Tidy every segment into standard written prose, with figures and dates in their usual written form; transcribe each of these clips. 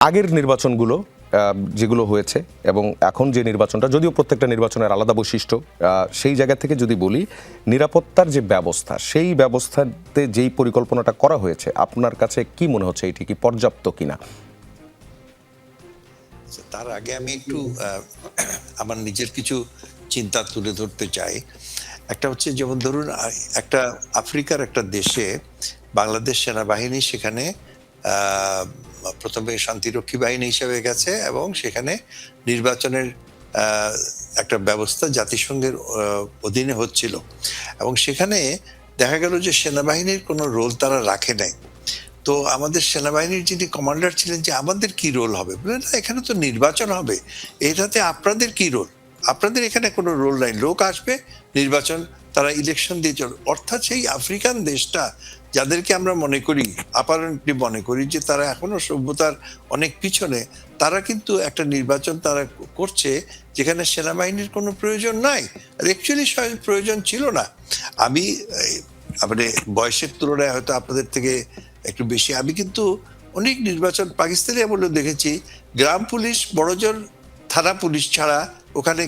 আগের নির্বাচনগুলো যেগুলো হয়েছে এবং এখন যে নির্বাচনটা, যদিও প্রত্যেকটা নির্বাচনের আলাদা বৈশিষ্ট্য, সেই জায়গা থেকে যদি বলি, নিরাপত্তার যে ব্যবস্থা, সেই ব্যবস্থাতে যেই পরিকল্পনাটা করা হয়েছে, আপনার কাছে কি মনে হচ্ছে এটি কি পর্যাপ্ত কিনা? তার আগে আমি একটু আমার নিজের কিছু চিন্তা তুলে ধরতে চাই। একটা হচ্ছে, যেমন ধরুন একটা আফ্রিকার একটা দেশে বাংলাদেশ সেনাবাহিনী সেখানে প্রথমে শান্তিরক্ষী বাহিনী হিসেবে গেছে এবং সেখানে নির্বাচনের একটা ব্যবস্থা জাতিসংঘের অধীনে হচ্ছিল এবং সেখানে দেখা গেল যে সেনাবাহিনীর কোনো রোল তারা রাখে নাই। তো আমাদের সেনাবাহিনীর যিনি কমান্ডার ছিলেন, যে আমাদের কি রোল হবে, বললেন না এখানে তো নির্বাচন হবে, এটাতে আপনাদের কি রোল, আপনাদের এখানে কোনো রোল নাই, লোক আসবে, নির্বাচন, তারা ইলেকশন দিয়ে চল। অর্থাৎ সেই আফ্রিকান দেশটা, যাদেরকে আমরা মনে করি অ্যাপারেন্টলি মনে করি যে তারা এখনো সভ্যতার অনেক পিছনে, তারা কিন্তু একটা নির্বাচন তারা করছে যেখানে সেনাবাহিনীর কোনো প্রয়োজন নাই, আর অ্যাকচুয়ালি প্রয়োজন ছিল না। আমি মানে বয়সের তুলনায় হয়তো আপনাদের থেকে একটু বেশি, আমি কিন্তু অনেক নির্বাচন পাকিস্তানি আমলেও দেখেছি, গ্রাম পুলিশ, বড়জোর থানা পুলিশ ছাড়া ওখানে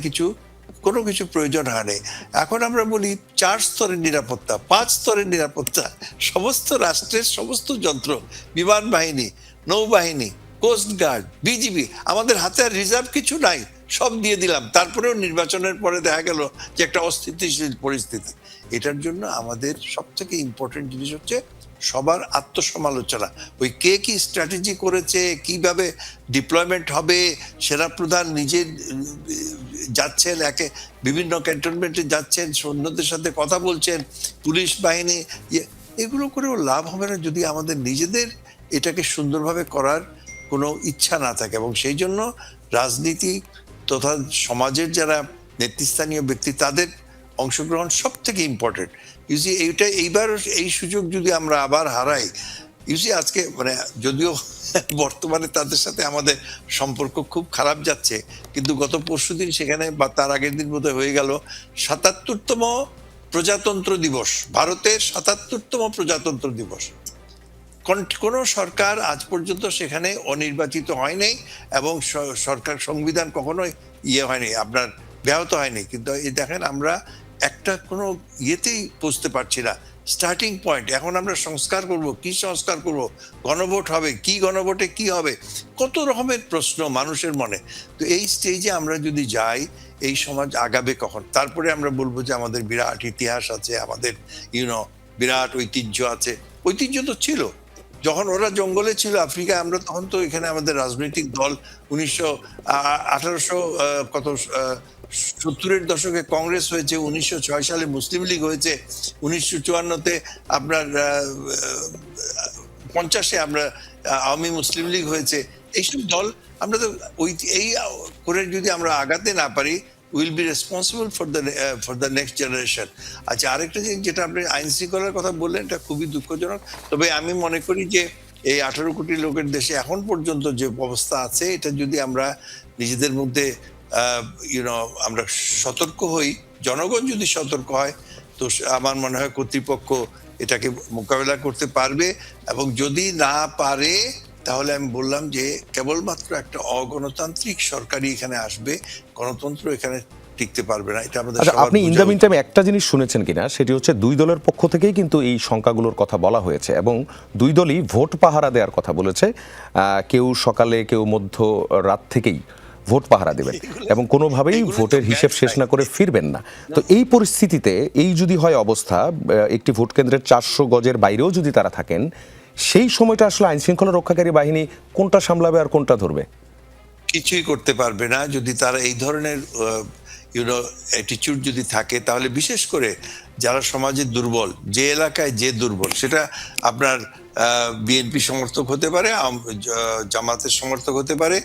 কোনো কিছু প্রয়োজন হয় না। এখন আমরা বলি 4 স্তরের নিরাপত্তা, 5 স্তরের নিরাপত্তা, সমস্ত রাষ্ট্রের সমস্ত যন্ত্র, বিমান বাহিনী, নৌবাহিনী, কোস্ট গার্ড, বিজিবি, আমাদের হাতে আর রিজার্ভ কিছু নাই, সব দিয়ে দিলাম। তারপরেও নির্বাচনের পরে দেখা গেল যে একটা অস্থিতিশীল পরিস্থিতি। এটার জন্য আমাদের সব থেকে ইম্পর্টেন্ট জিনিস হচ্ছে সবার আত্মসমালোচনা। ওই কে কি স্ট্র্যাটেজি করেছে, কিভাবে ডিপ্লয়মেন্ট হবে, সেনাপ্রধান নিজে যাচ্ছেন, বিভিন্ন ক্যান্টনমেন্টে যাচ্ছেন, সৈন্যদের সাথে কথা বলছেন, পুলিশ বাহিনী, এগুলো করেও লাভ হবে না যদি আমাদের নিজেদের এটাকে সুন্দরভাবে করার কোনো ইচ্ছা না থাকে। এবং সেই জন্য রাজনীতি তথা সমাজের যারা নেতৃস্থানীয় ব্যক্তি, তাদের অংশগ্রহণ সব থেকে ইম্পর্টেন্ট। ইউসি এইবার এই সুযোগ যদি আমরা আবার হারাই, ইউসি আজকে মানে যদিও বর্তমানে তাদের সাথে আমাদের সম্পর্ক খুব খারাপ যাচ্ছে, কিন্তু গত পরশুদিন সেখানে বা তার আগের দিন বোধহয় হয়ে গেল ৭৭তম প্রজাতন্ত্র দিবস, ভারতের ৭৭তম প্রজাতন্ত্র দিবস। কোন সরকার আজ পর্যন্ত সেখানে অনির্বাচিত হয় নাই এবং সরকার সংবিধান কখনোই হয়নি, আপনার ব্যাহত হয়নি। কিন্তু এই দেখেন, আমরা একটা কোনো ইয়েতেই বুঝতে পারছি না স্টার্টিং পয়েন্ট। এখন আমরা সংস্কার করব, কি সংস্কার করব, গণভোট হবে, কি গণভোটে কি হবে, কত রকমের প্রশ্ন মানুষের মনে। তো এই স্টেজে আমরা যদি যাই, এই সমাজ আগাবে কখন? তারপরে আমরা বলবো যে আমাদের বিরাট ইতিহাস আছে, আমাদের বিরাট ঐতিহ্য আছে। ঐতিহ্য তো ছিল যখন ওরা জঙ্গলে ছিল আফ্রিকা, আমরা তখন তো এখানে আমাদের রাজনৈতিক দল 1870-এর দশকে কংগ্রেস হয়েছে, 1906 সালে মুসলিম লীগ হয়েছে, 1954-তে আপনার 50-এ আমরা আওয়ামী মুসলিম লীগ হয়েছে। এইসব দল আমরা তো এই করে যদি আমরা আগাতে না পারি, will be responsible for the next generation. আচ্ছা, আরেকটা জিনিস যেটা আপনি আইন শৃঙ্খলার কথা বললেন, এটা খুবই দুঃখজনক। তবে আমি মনে করি যে এই 18 কোটি লোকের দেশে এখন পর্যন্ত যে অবস্থা আছে, এটা যদি আমরা নিজেদের মধ্যে আমরা সতর্ক হই, জনগণ যদি সতর্ক হয়, তো আমার মনে হয় কর্তৃপক্ষ এটাকে মোকাবেলা করতে পারবে। এবং যদি না পারে, তাহলে আমি বললাম যে কেবলমাত্র একটা অগণতান্ত্রিক সরকারই এখানে আসবে, গণতন্ত্র এখানে টিকতে পারবে না। এটা আমাদের সবার। আপনি ইন দ্য মিন টাইম একটা জিনিস শুনেছেন কিনা, সেটি হচ্ছে দুই দলের পক্ষ থেকেই কিন্তু এই সংখ্যাগুলোর কথা বলা হয়েছে এবং দুই দলই ভোট পাহারা দেওয়ার কথা বলেছে। কেউ সকালে, কেউ মধ্য রাত থেকেই ভোট পাহারা দেবেন এবং কোনোভাবেই ভোটের হিসেব শেষ না করে ফিরবেন না। তো এই পরিস্থিতিতে এই যদি হয় অবস্থা, একটি ভোট কেন্দ্রের 400 গজের বাইরেও যদি তারা থাকেন, সেই সময়টা আসলে আইন শৃঙ্খলা রক্ষাকারী বাহিনী কোনটা সামলাবে আর কোনটা ধরবে? কিছুই করতে পারবে না যদি তারা এই ধরনের অ্যাটিটিউড যদি থাকে। তাহলে বিশেষ করে যারা সমাজে দুর্বল, যে এলাকায় যে দুর্বল, সেটা আপনার বিএনপি সমর্থক হতে পারে, জামাতের সমর্থক হতে পারে,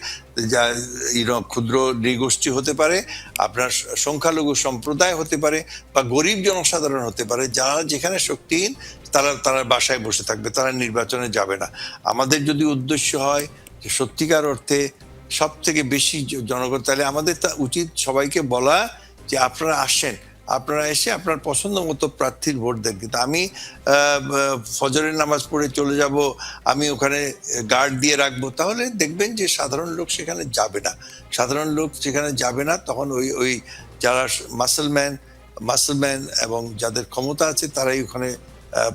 ক্ষুদ্র নৃগোষ্ঠী হতে পারে, আপনার সংখ্যালঘু সম্প্রদায় হতে পারে, বা গরিব জনসাধারণ হতে পারে, যারা যেখানে শক্তিহীন তারা বাসায় বসে থাকবে, তারা নির্বাচনে যাবে না। আমাদের যদি উদ্দেশ্য হয় যে সত্যিকার অর্থে সব থেকে বেশি জনগণ, তাহলে আমাদের তা উচিত সবাইকে বলা যে আপনারা আসেন, আপনারা এসে আপনার পছন্দ মতো প্রার্থীর ভোট দেন। কিন্তু আমি ফজরের নামাজ পড়ে চলে যাব, আমি ওখানে গার্ড দিয়ে রাখবো, তাহলে দেখবেন যে সাধারণ লোক সেখানে যাবে না। সাধারণ লোক সেখানে যাবে না, তখন ওই যারা মাসলম্যান এবং যাদের ক্ষমতা আছে তারাই ওখানে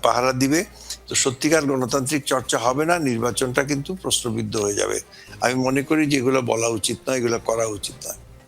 পাহারা দিবে। তো সত্যিকার গণতান্ত্রিক চর্চা হবে না, নির্বাচনটা কিন্তু প্রশ্নবিদ্ধ হয়ে যাবে। আমি মনে করি যে এগুলো বলা উচিত নয়, এগুলো করা উচিত নয়।